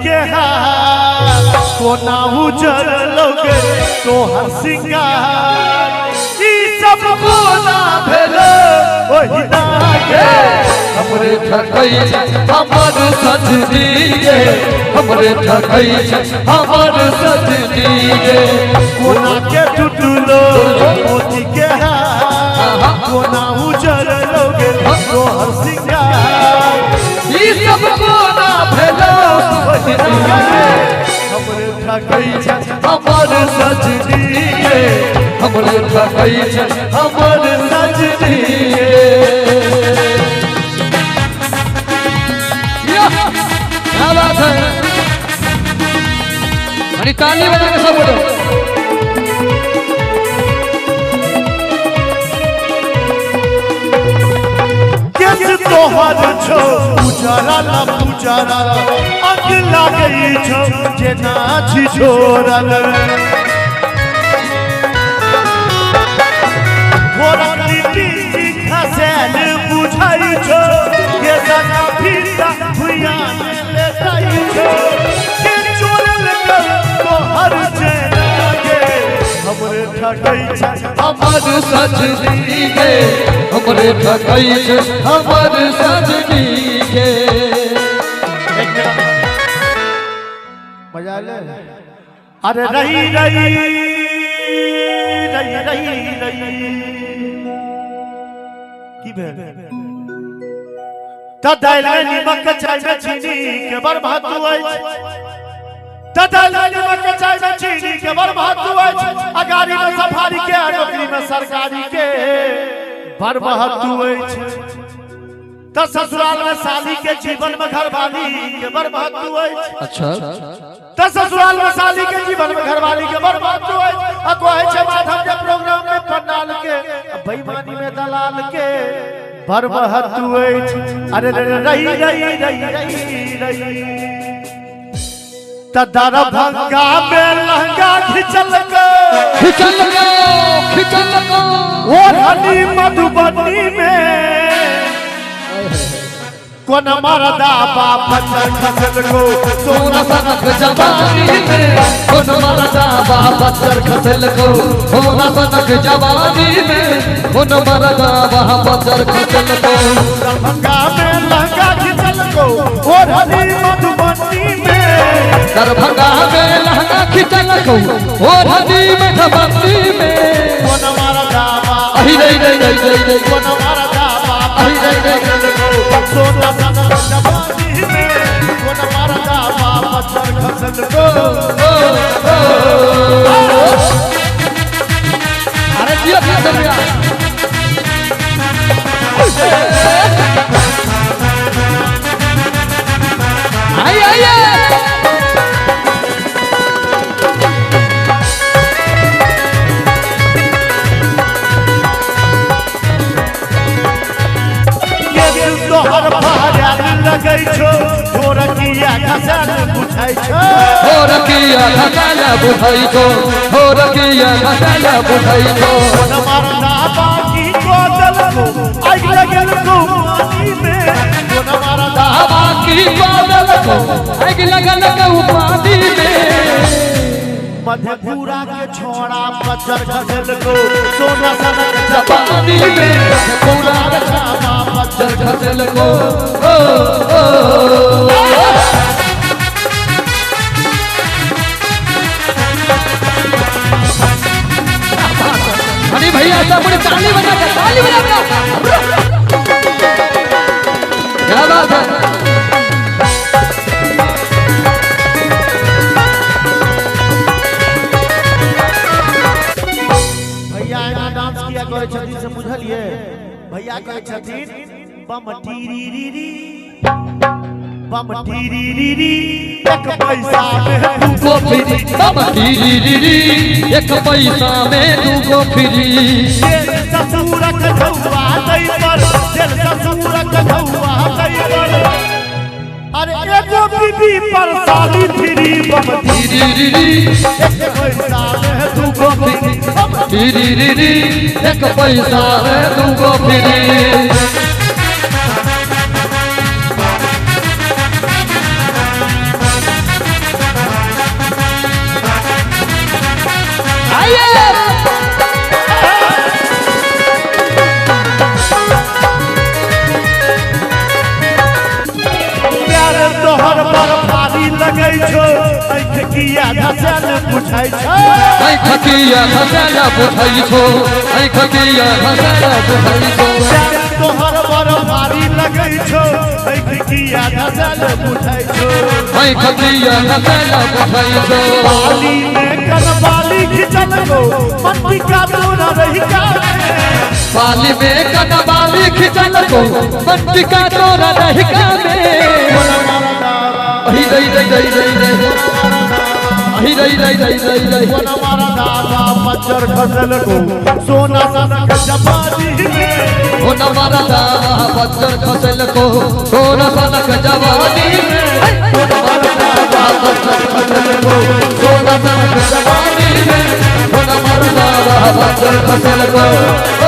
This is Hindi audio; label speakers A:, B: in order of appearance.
A: के कोना उजर लोगे तो हर सिंगार ई सब कोना भेलो ओहि नागे
B: हमरे ठकई हमर सजनी गे हमरे ठकई हमर सजनी गे
A: कोना के टुटलो मोती के कोना उजर लोगे तो हर सिंगार
B: ई सब कोना भेलो ओहि नागे
A: हमरे ठकई
B: हमर सजनी गे हमरे ठकई हमर सजनी गे क्या बात है अरे ताली बजा के सब बोलो
A: केस तोहर छो पुजारा ला पुजारा अंग लागई छो जेना छिछोरल घोड़ा लिट्टी खसेल बुझाई छो के सना फिरता भुइया में लेटाई छो के चोरल कर तोहर जेना गे हमरे ठकई छ
B: हमर सजनी गे हमरे ठकई हमर सजनी गे
A: मजा ले अरे रही रही रही रही रही की भेल तदाइल निमक चाय में चीनी के बर्बाद हुई तदाइल निमक चाय में चीनी के बर्बाद हुई अगारी में सफारी के नौकरी में सरकारी के बर्बाद हुई त ससुराल में साली के जीवन में घरवाली के बर्बाद हुई
B: अच्छा
A: त ससुराल में साली के जीवन में घरवाली के बर्बाद हुई अगुवाई छे माधव के प्रोग्राम में पंडाल के बेईमानी में दलाल के बर्बाद हुई अरे रही रही रही रही त दरभंगा में लहंगा खिंचल को और हनी मधुबनी में कोन मरदा बाप खसल को
B: सोना सनक जवानी में कोन मरदा बाप खसल को सोना सनक जवानी में कोन मरदा बाप खसल को
A: दरभंगा में लहंगा खिंचल को और हनी मधुबनी में
B: दरभंगा में लहंगा खिंचल को और हनी मधुबनी में
A: कोन मरदा बाप
B: अहि नहीं नहीं नहीं
A: कोन मरदा बाप
B: अहि नहीं नहीं
A: सोना सनक जवानी में कोन मरदा बाप खसल को
B: अरे दिया दिया दिया आई आई
A: तोहर भार्याल लगै छो ढोरकिया खसल बुझाई छो
B: ढोरकिया खसल बुझाई छो ढोरकिया खसल बुझाई छो
A: कोन मरदा बाकी को दल को आग लगल को पानी में कोन मरदा
B: बाकी को दल को आग लगल को पानी में
A: मधेपुरा के छोड़ा पत्थर खसल को सोना सनक
B: जवानी में मधेपुरा के छोड़ा पत्थर खसल को अरे भैया सब बड़े ताली बजा क्या बात है
A: से बुझलिए भैया कहे छथिन बम टीरी एक पैसा में
B: दूगो फ्री बम टीरी एक पैसा में दूगो फ्री
A: ससुर कढ़ौआ दई पर जेल ससुर कढ़ौआ दई पर अरे एगो बीबी पर साली फ्री बम टीरी एक पैसा में दूगो फ्री
B: टीरी एक पैसा में दूगो फ्री
A: लगै छो आँख किया धसल बुझै छो
B: आँख किया धसल बुझै छो आँख किया धसल बुझै छो
A: तोहर बड़ भारी लगै छो आँख किया धसल बुझै छो
B: आँख किया धसल बुझै छो
A: बाली में कनबाली खिंचल गो मट्टी का तोरा रही का
B: बाली में कनबाली खिंचल गो मट्टी का तोरा रही का में अहि रही रही रही रही रही अहि रही रही रही रही रही
A: हमारा दादा मच्छर खसल को सोना सनक जवानी में
B: ओ हमारा दादा मच्छर खसल को सोना सनक जवानी में ओ हमारा दादा मच्छर खसल को सोना सनक जवानी में ओ हमारा दादा मच्छर खसल को